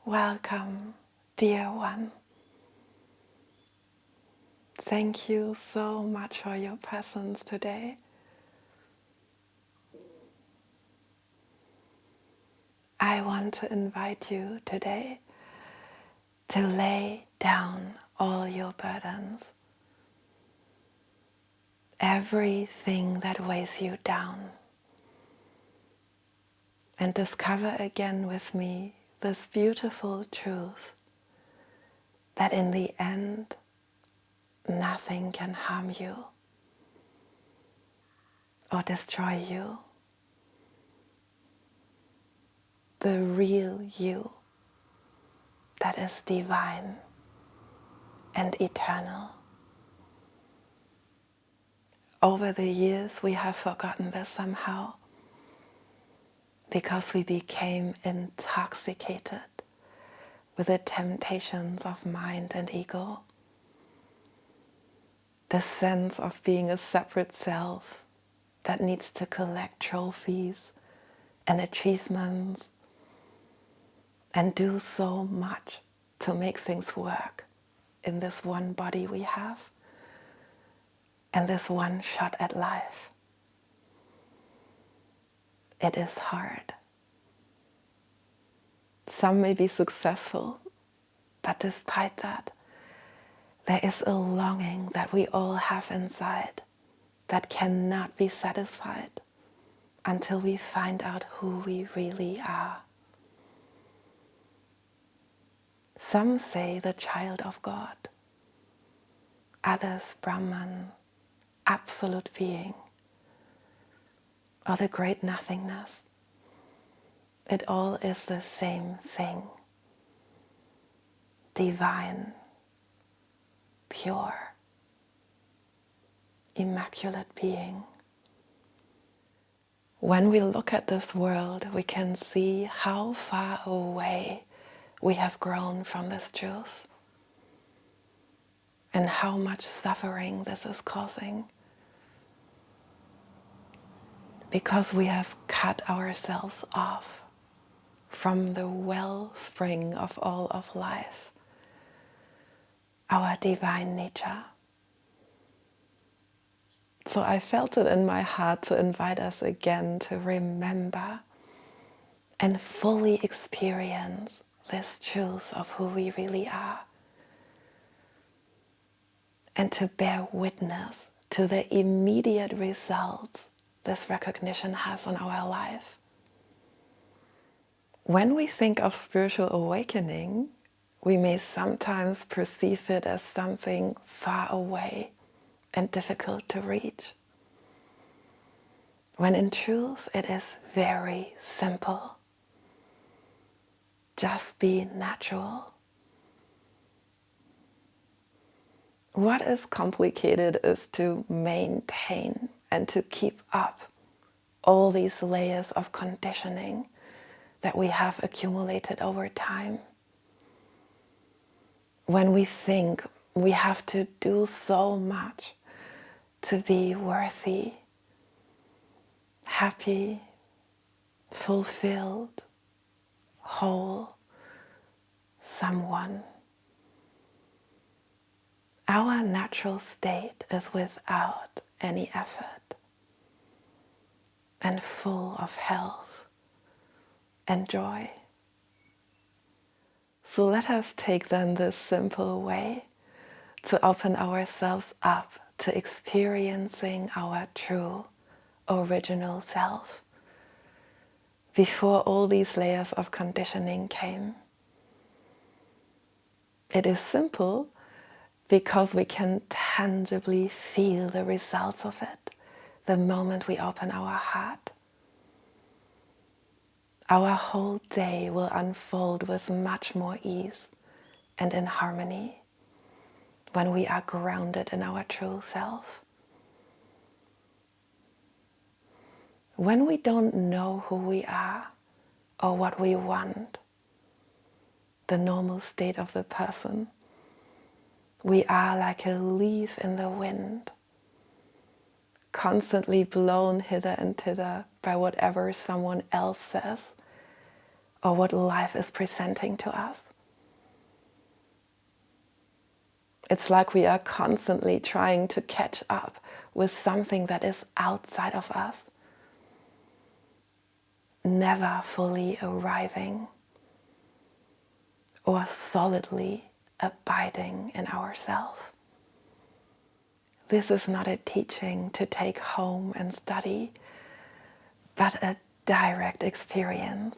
Welcome, dear one. Thank you so much for your presence today. I want to invite you today to lay down all your burdens, everything that weighs you down, and discover again with me this beautiful truth that in the end, nothing can harm you or destroy you. The real you that is divine and eternal. Over the years, we have forgotten this somehow because we became intoxicated with the temptations of mind and ego. The sense of being a separate self that needs to collect trophies and achievements and do so much to make things work in this one body we have and this one shot at life. It is hard. Some may be successful, but despite that, there is a longing that we all have inside that cannot be satisfied until we find out who we really are. Some say the child of God, others Brahman, absolute being, or the great nothingness. It all is the same thing. Divine, pure, immaculate being. When we look at this world, we can see how far away we have grown from this truth and how much suffering this is causing because we have cut ourselves off from the wellspring of all of life, our divine nature. So I felt it in my heart to invite us again to remember and fully experience this truth of who we really are, and to bear witness to the immediate results this recognition has on our life. When we think of spiritual awakening, we may sometimes perceive it as something far away and difficult to reach, when in truth it is very simple. Just be natural. What is complicated is to maintain and to keep up all these layers of conditioning that we have accumulated over time. When we think we have to do so much to be worthy, happy, fulfilled, whole, someone. Our natural state is without any effort and full of health and joy. So let us take then this simple way to open ourselves up to experiencing our true original self before all these layers of conditioning came. It is simple because we can tangibly feel the results of it the moment we open our heart. Our whole day will unfold with much more ease and in harmony when we are grounded in our true self. When we don't know who we are or what we want, the normal state of the person, we are like a leaf in the wind, constantly blown hither and thither by whatever someone else says or what life is presenting to us. It's like we are constantly trying to catch up with something that is outside of us, never fully arriving or solidly abiding in ourselves. This is not a teaching to take home and study, but a direct experience.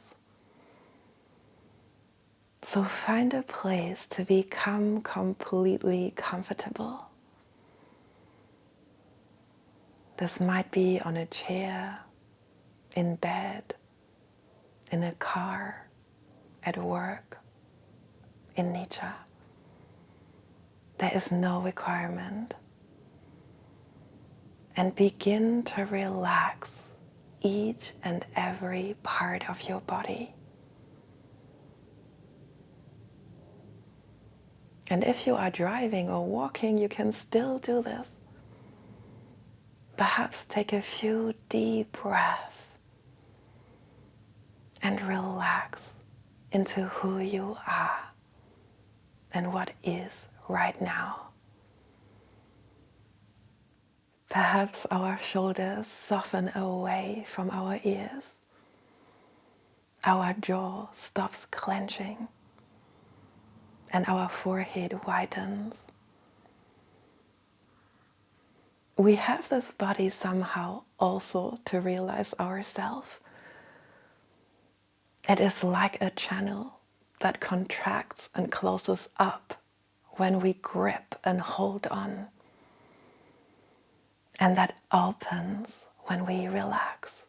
So find a place to become completely comfortable. This might be on a chair, in bed, in a car, at work, in nature. There is no requirement. And begin to relax each and every part of your body. And if you are driving or walking, you can still do this. Perhaps take a few deep breaths and relax into who you are and what is right now. Perhaps our shoulders soften away from our ears. Our jaw stops clenching and our forehead widens. We have this body somehow also to realize ourselves. It is like a channel that contracts and closes up when we grip and hold on, and that opens when we relax.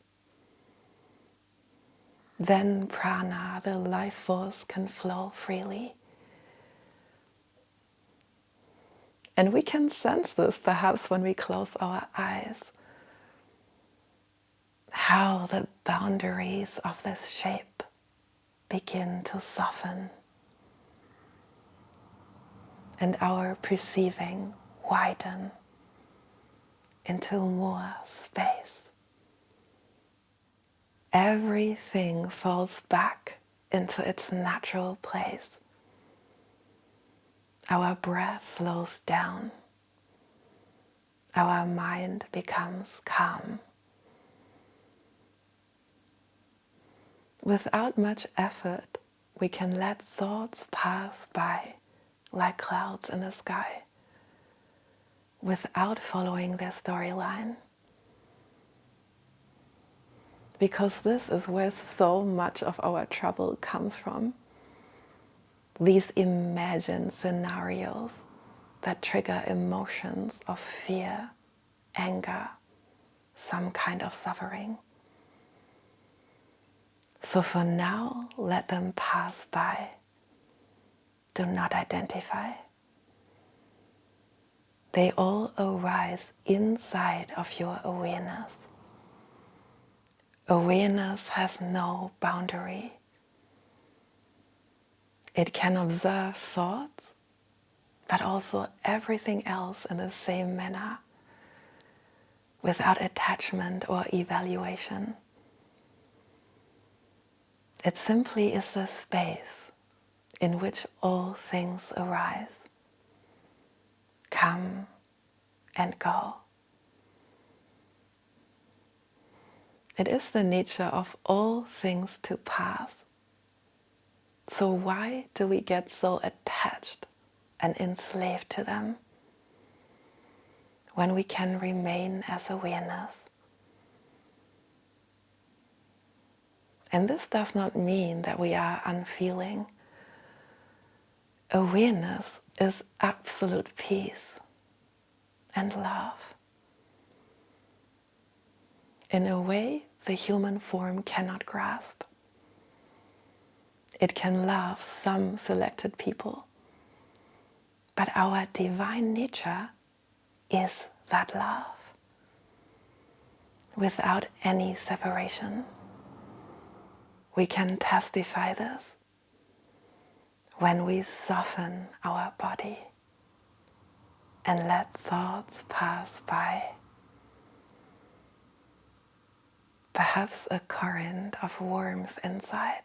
Then prana, the life force, can flow freely. And we can sense this perhaps when we close our eyes, how the boundaries of this shape begin to soften and our perceiving widen into more space. Everything falls back into its natural place. Our breath slows down. Our mind becomes calm. Without much effort, we can let thoughts pass by like clouds in the sky, without following their storyline. Because this is where so much of our trouble comes from. These imagined scenarios that trigger emotions of fear, anger, some kind of suffering. So for now, let them pass by. Do not identify. They all arise inside of your awareness. Awareness has no boundary. It can observe thoughts, but also everything else in the same manner, without attachment or evaluation. It simply is the space in which all things arise, come and go. It is the nature of all things to pass. So why do we get so attached and enslaved to them when we can remain as awareness? And this does not mean that we are unfeeling. Awareness is absolute peace and love. In a way the human form cannot grasp. It can love some selected people, but our divine nature is that love, without any separation. We can testify this when we soften our body and let thoughts pass by. Perhaps a current of warmth inside,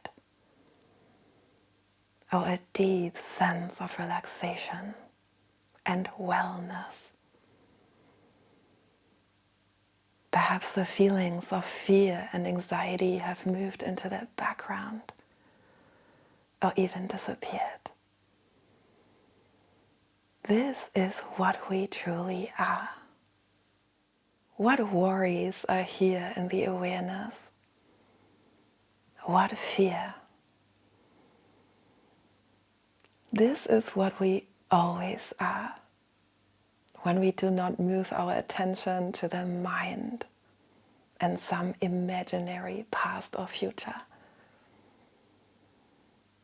or a deep sense of relaxation and wellness. Perhaps the feelings of fear and anxiety have moved into the background or even disappeared. This is what we truly are. What worries are here in the awareness? What fear? This is what we always are when we do not move our attention to the mind and some imaginary past or future.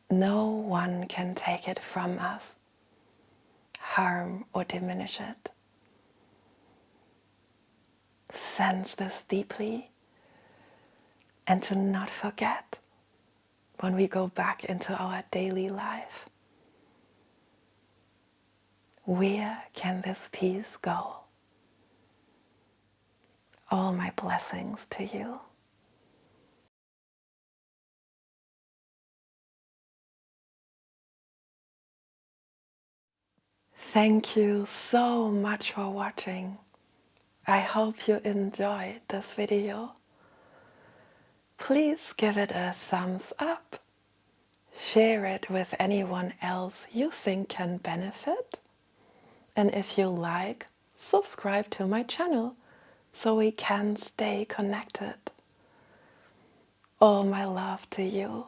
No one can take it from us, harm or diminish it. Sense this deeply and to not forget when we go back into our daily life. Where can this peace go? All my blessings to you. Thank you so much for watching. I hope you enjoyed this video. Please give it a thumbs up. Share it with anyone else you think can benefit. And if you like, subscribe to my channel so we can stay connected. All my love to you.